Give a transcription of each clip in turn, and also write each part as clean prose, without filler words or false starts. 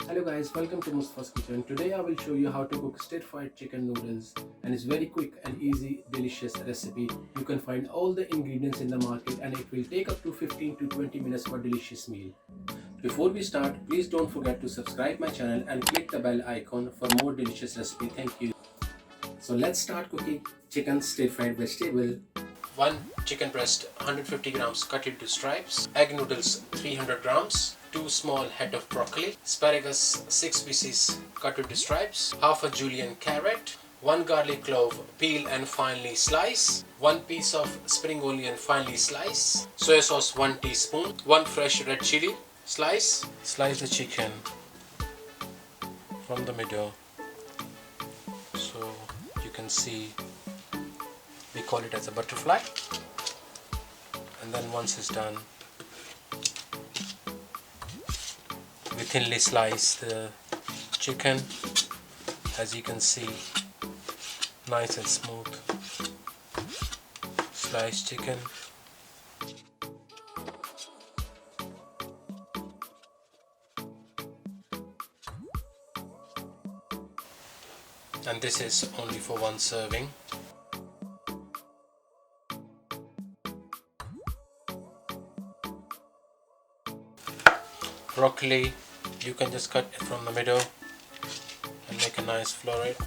Hello guys, welcome to Mustafa's kitchen. Today I will show you how to cook stir-fried chicken noodles, and it's very quick and easy, delicious recipe. You can find all the ingredients in the market and it will take up to 15 to 20 minutes for a delicious meal. Before we start, please don't forget to subscribe my channel and click the bell icon for more delicious recipe. Thank you. So let's start cooking chicken stir-fried vegetable. 1 chicken breast 150 grams cut into stripes, egg noodles 300 grams, 2 small head of broccoli, asparagus 6 pieces cut into stripes, half a julienne carrot, 1 garlic clove peel and finely slice, 1 piece of spring onion finely slice, soya sauce 1 teaspoon, 1 fresh red chilli slice. Slice the chicken from the middle so you can see we call it as a butterfly, and then once it's done we thinly slice the chicken, as you can see, nice and smooth sliced chicken. And this is only for one serving. Broccoli, you can just cut it from the middle and make a nice floret.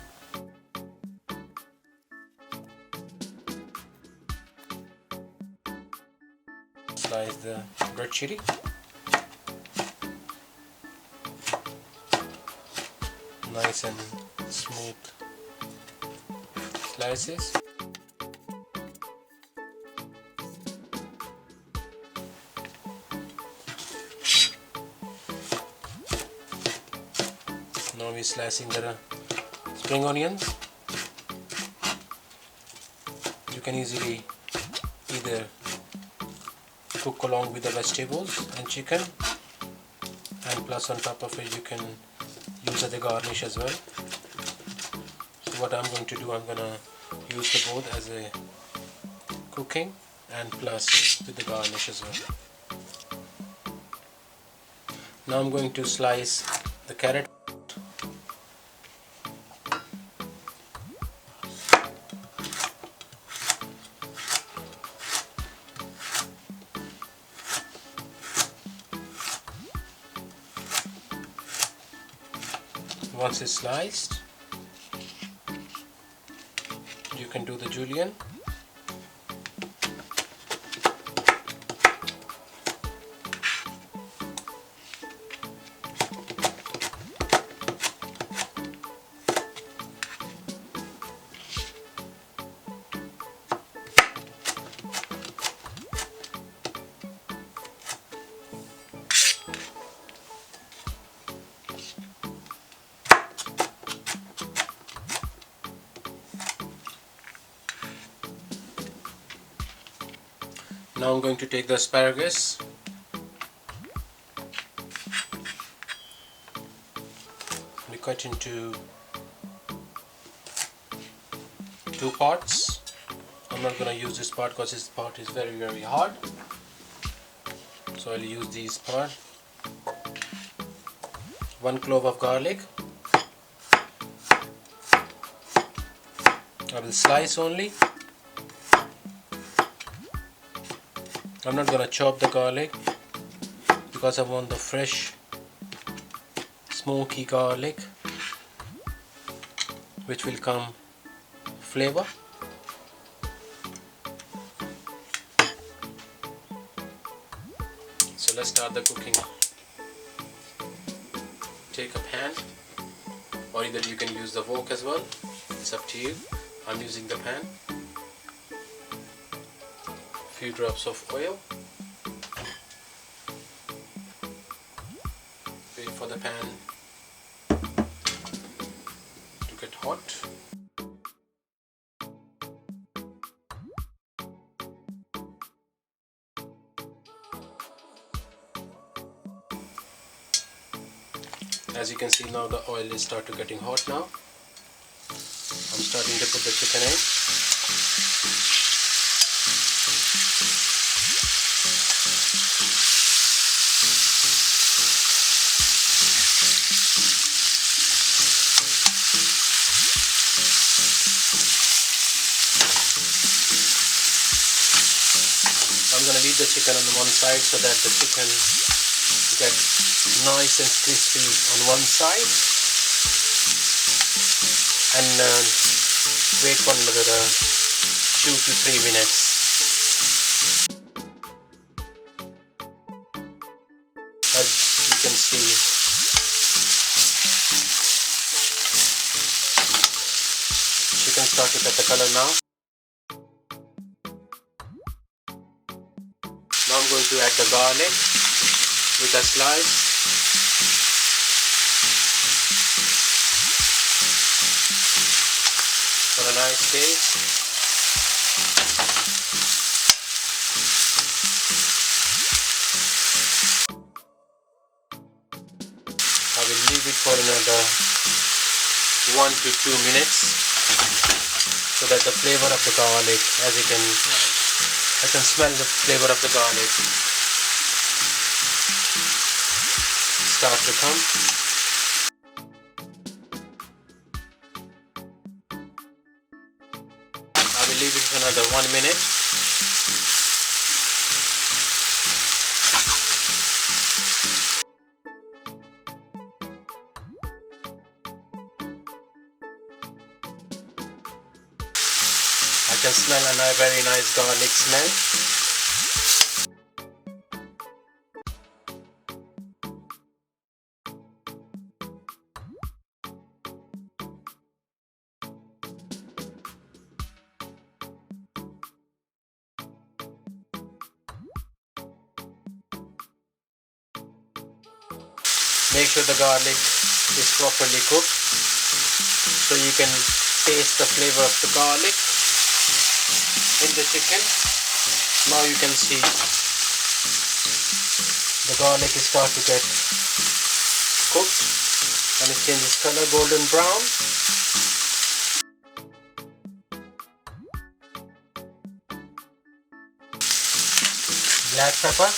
Slice the red chilli. Nice and smooth slices. Now we're slicing the spring onions. You can easily either cook along with the vegetables and chicken, and plus on top of it you can use as a garnish as well. So what I'm going to do, I'm going to use the both as a cooking and plus with the garnish as well. Now I'm going to slice the carrot. Once it's sliced, you can do the julienne. Now I'm going to take the asparagus, we cut into 2 parts. I'm not going to use this part because this part is very hard, so I'll use this part. 1 clove of garlic, I will slice only. I'm not going to chop the garlic because I want the fresh smoky garlic which will come flavor. So let's start the cooking. Take a pan, or either you can use the wok as well, it's up to you. I'm using the pan. Few drops of oil. Wait for the pan to get hot. As you can see, now the oil is starting getting hot now. I'm starting to put the chicken in. I'm gonna leave the chicken on one side so that the chicken gets nice and crispy on one side, and wait for another 2 to 3 minutes. As you can see, chicken start to get the color now. Now I'm going to add the garlic with a slice. For a nice taste. I will leave it for another 1 to 2 minutes so that the flavor of the garlic, as you can, I can smell the flavor of the garlic start to come. I will leave it for another 1 minute. I can smell a very nice garlic smell. Make sure the garlic is properly cooked so you can taste the flavor of the garlic in the chicken. Now you can see the garlic is start to get cooked and it changes color, golden brown. Black pepper,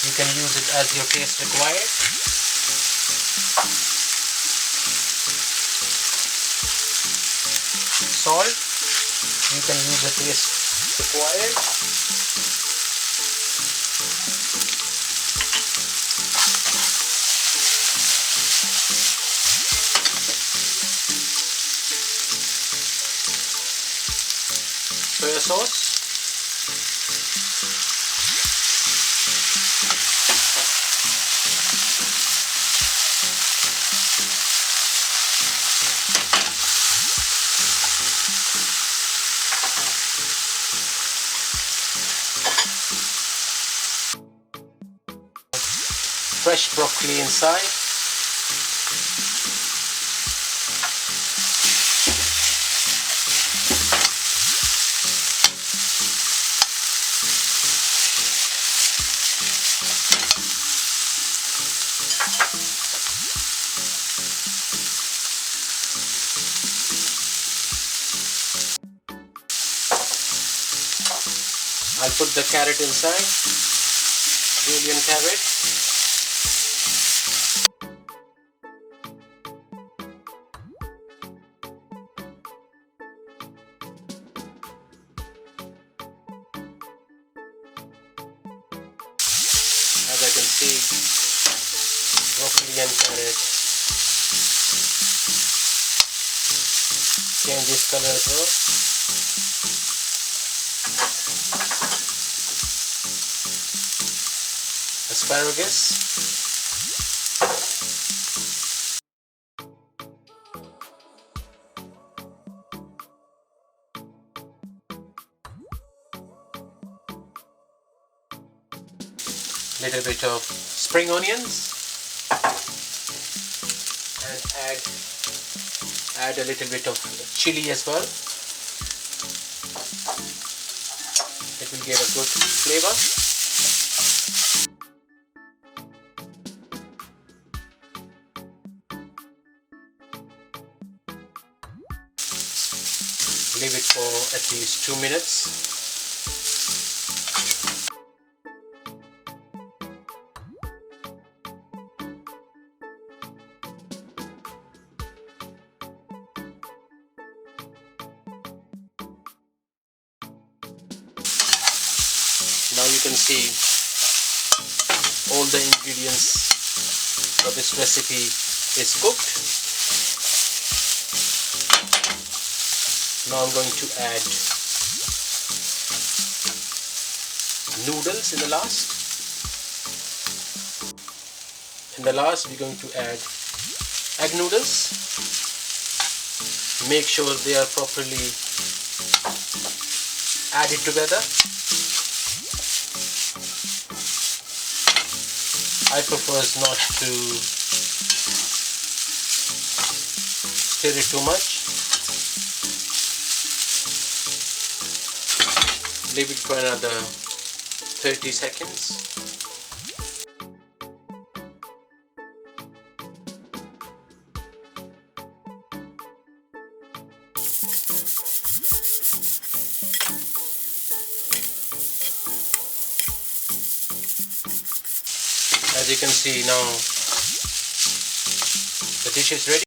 you can use it as your taste required. Salt, you can use the taste required. Soya sauce. Fresh broccoli inside. I'll put the carrot inside. Julienne carrot. As I can see, broccoli and carrot changes color as well. Asparagus. Little bit of spring onions, and add a little bit of chili as well. It will give a good flavor. Leave it for at least 2 minutes. Now you can see all the ingredients for this recipe is cooked. Now I'm going to add noodles in the last. In the last we're going to add egg noodles. Make sure they are properly added together. I prefer not to stir it too much. Leave it for another 30 seconds. As you can see now, the dish is ready.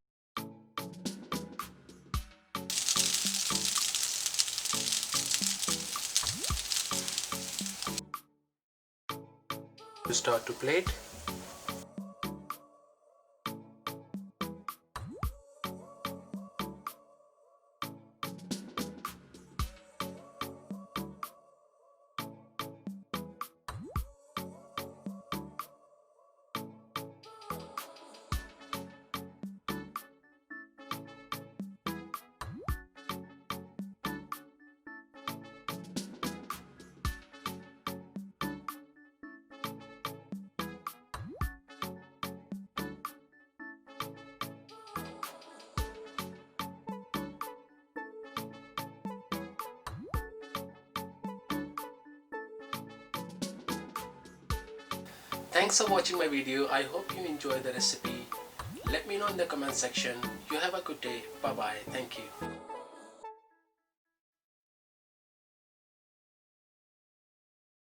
To start to plate. Thanks for watching my video. I hope you enjoyed the recipe. Let me know in the comment section. You have a good day. Bye bye. Thank you.